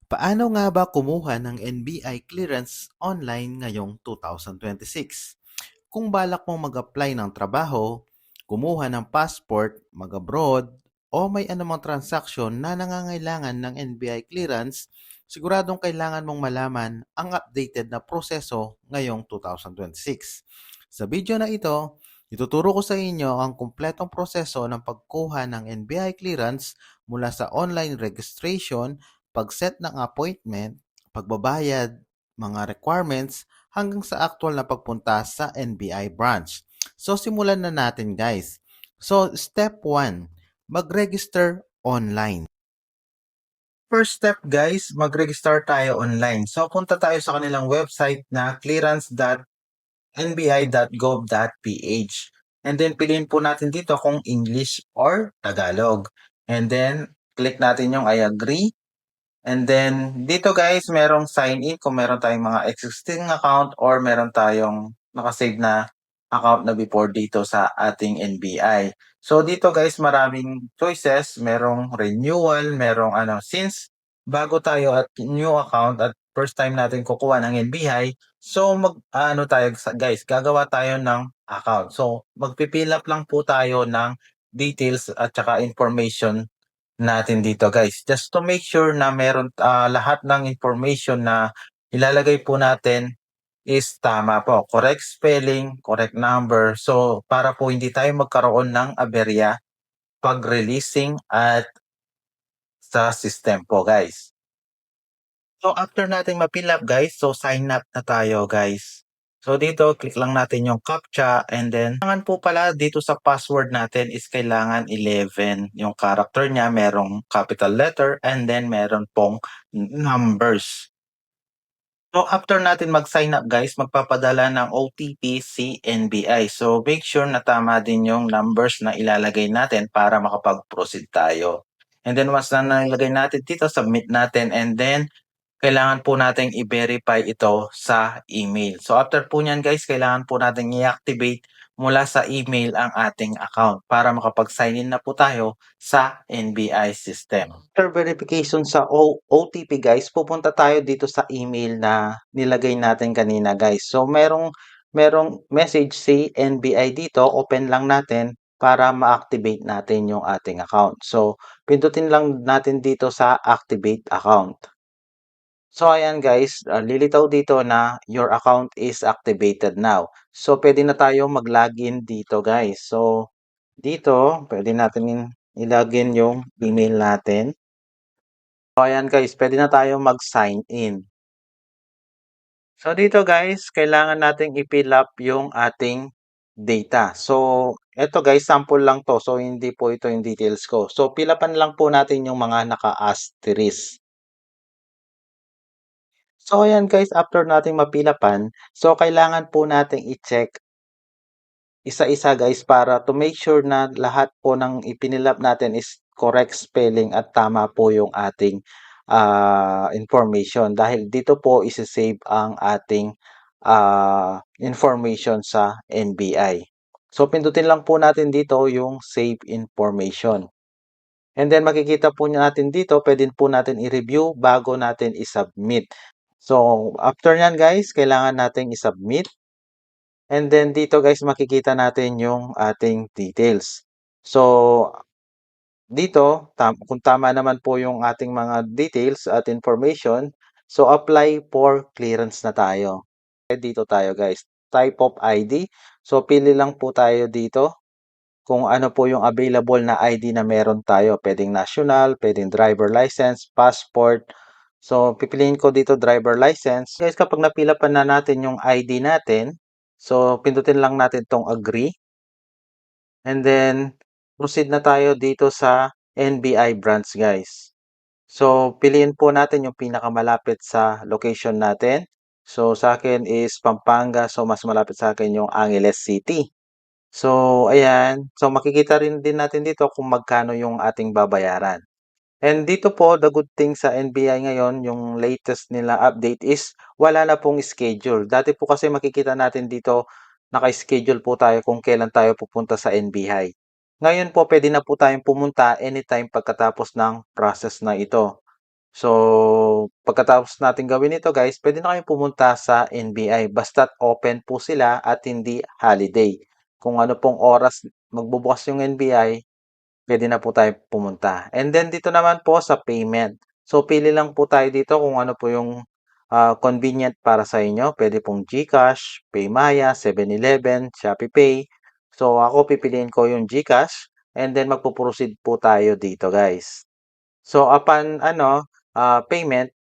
Paano nga ba kumuha ng NBI clearance online ngayong 2026? Kung balak mong mag-apply ng trabaho, kumuha ng passport, mag-abroad, o may anumang transaksyon na nangangailangan ng NBI clearance, siguradong kailangan mong malaman ang updated na proseso ngayong 2026. Sa video na ito, ituturo ko sa inyo ang kumpletong proseso ng pagkuha ng NBI clearance mula sa online registration, pag-set ng appointment, pagbabayad, mga requirements, hanggang sa actual na pagpunta sa NBI branch. So simulan na natin guys. So step 1, mag-register online. First step guys, mag-register tayo online. So punta tayo sa kanilang website na clearance.nbi.gov.ph. And then piliin po natin dito kung English or Tagalog. And then click natin yung I agree. And then, dito guys, merong sign in kung meron tayong mga existing account or meron tayong nakasave na account na before dito sa ating NBI. So dito guys, maraming choices. Merong renewal, merong since bago tayo at new account at first time natin kukuha ng NBI, so tayo guys, gagawa tayo ng account. So magpipill up lang po tayo ng details at saka information natin dito guys. Just to make sure na meron lahat ng information na ilalagay po natin is tama po. Correct spelling, correct number. So, para po hindi tayo magkaroon ng aberya pag-releasing at sa system po guys. So, after natin ma-fill up guys, so sign up na tayo guys. So, dito, click lang natin yung CAPTCHA and then, kailangan po pala dito sa password natin is kailangan 11. Yung character niya, merong capital letter and then meron pong numbers. So, after natin mag-sign up guys, magpapadala ng OTP si NBI. So, make sure na tama din yung numbers na ilalagay natin para makapag-proceed tayo. And then, once na nilagay natin dito, submit natin and then, kailangan po nating i-verify ito sa email. So after po niyan guys, kailangan po nating i-activate mula sa email ang ating account para makapag-sign in na po tayo sa NBI system. After verification sa OTP guys, pupunta tayo dito sa email na nilagay natin kanina guys. So merong message si NBI dito, open lang natin para ma-activate natin yung ating account. So pindutin lang natin dito sa activate account. So ayan guys, lilitaw dito na your account is activated now. So pwede na tayo mag-login dito guys. So dito, pwede natin i-login yung email natin. So ayan guys, pwede na tayo mag-sign in. So dito guys, kailangan nating i-fill up yung ating data. So eto guys, sample lang to. So hindi po ito yung details ko. So fill upan lang po natin yung mga naka-asterisk. So ayan guys, after nating mapilapan, so kailangan po nating i-check isa-isa guys para to make sure na lahat po ng ipinilap natin is correct spelling at tama po yung ating information. Dahil dito po isi-save ang ating information sa NBI. So pindutin lang po natin dito yung save information. And then makikita po natin dito, pwede po natin i-review bago natin i-submit. So, after nyan guys, kailangan nating i-submit. And then dito guys, makikita natin yung ating details. So, dito, kung tama naman po yung ating mga details at information, so apply for clearance na tayo. Dito tayo guys, type of ID. So, pili lang po tayo dito kung ano po yung available na ID na meron tayo. Pwedeng national, pwedeng driver license, passport. So, pipiliin ko dito driver license. Guys, kapag napila pa na natin yung ID natin, so, pindutin lang natin tong agree. And then, proceed na tayo dito sa NBI branch, guys. So, piliin po natin yung pinakamalapit sa location natin. So, sa akin is Pampanga. So, mas malapit sa akin yung Angeles City. So, ayan. So, makikita rin din natin dito kung magkano yung ating babayaran. And dito po, the good thing sa NBI ngayon, yung latest nila update is wala na pong schedule. Dati po kasi makikita natin dito, naka-schedule po tayo kung kailan tayo pupunta sa NBI. Ngayon po, pwede na po tayong pumunta anytime pagkatapos ng process na ito. So, pagkatapos natin gawin ito guys, pwede na kayong pumunta sa NBI basta't open po sila at hindi holiday. Kung ano pong oras magbubukas yung NBI, pwede na po tayo pumunta. And then dito naman po sa payment. So, pili lang po tayo dito kung ano po yung convenient para sa inyo. Pwede pong GCash, PayMaya, 7-Eleven, ShopeePay. So, ako pipiliin ko yung GCash and then magpo-proceed po tayo dito guys. So, upon payment,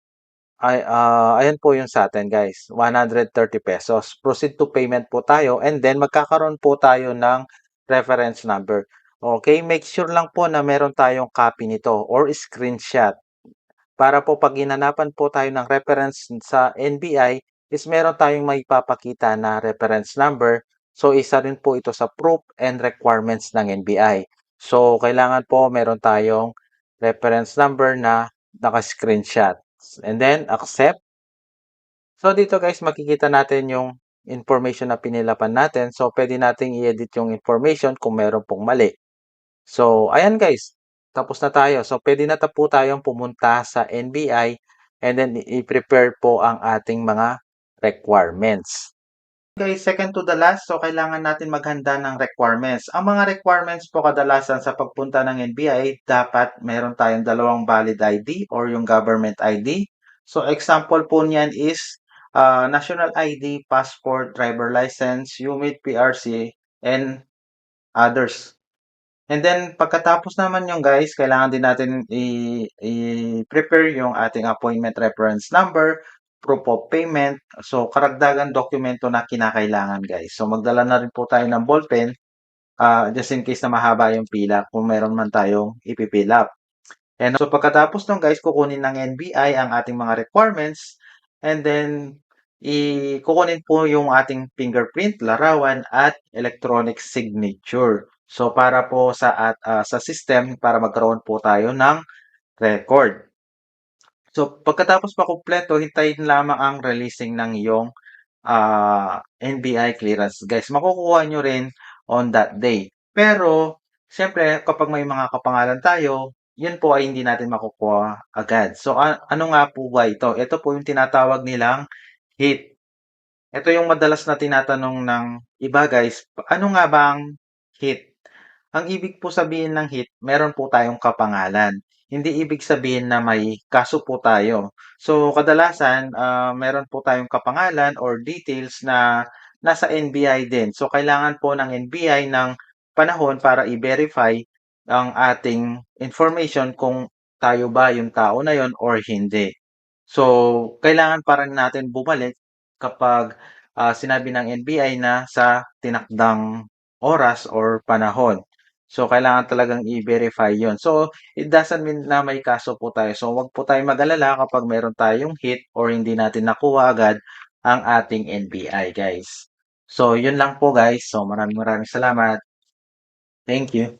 ayan po yung sa atin guys, 130 pesos. Proceed to payment po tayo and then magkakaroon po tayo ng reference number. Okay, make sure lang po na meron tayong copy nito or screenshot. Para po pag ginanapan po tayo ng reference sa NBI is meron tayong maipapakita na reference number. So, isa rin po ito sa proof and requirements ng NBI. So, kailangan po meron tayong reference number na naka-screenshot. And then, accept. So, dito guys, makikita natin yung information na pinilapan natin. So, pwede nating i-edit yung information kung meron pong mali. So, ayan guys, tapos na tayo. So, pwede na po tayong pumunta sa NBI and then i-prepare po ang ating mga requirements. Okay, second to the last, so kailangan natin maghanda ng requirements. Ang mga requirements po kadalasan sa pagpunta ng NBI, dapat meron tayong dalawang valid ID or yung government ID. So example po niyan is national ID, passport, driver license, UMID, PRC, and others. And then pagkatapos naman yung guys, kailangan din natin i-prepare yung ating appointment reference number, proof of payment. So karagdagan dokumento na kinakailangan guys. So magdala na rin po tayo ng ballpen just in case na mahaba yung pila kung meron man tayong ipipill up. And so pagkatapos nung guys, kukunin ng NBI ang ating mga requirements and then kukunin po yung ating fingerprint, larawan at electronic signature. So para po sa system para magkaroon po tayo ng record. So pagkatapos makumpleto, hintayin lamang ang releasing ng iyong NBI clearance. Guys, makukuha nyo rin on that day. Pero, siyempre, kapag may mga kapangalan tayo, yun po ay hindi natin makukuha agad. So, ano nga po ba ito? Ito po yung tinatawag nilang hit. Ito yung madalas na tinatanong ng iba guys, ano nga ba ang hit? Ang ibig po sabihin ng hit, meron po tayong kapangalan. Hindi ibig sabihin na may kaso po tayo. So, kadalasan, meron po tayong kapangalan or details na nasa NBI din. So, kailangan po ng NBI ng panahon para i-verify ang ating information kung tayo ba yung tao na yon or hindi. So, kailangan pa rin natin bumalik kapag sinabi ng NBI na sa tinakdang oras or panahon. So, kailangan talagang i-verify yon. So, it doesn't mean na may kaso po tayo. So, wag po tayong mag-alala kapag meron tayong hit or hindi natin nakuha agad ang ating NBI, guys. So, yun lang po, guys. So, maraming maraming salamat. Thank you.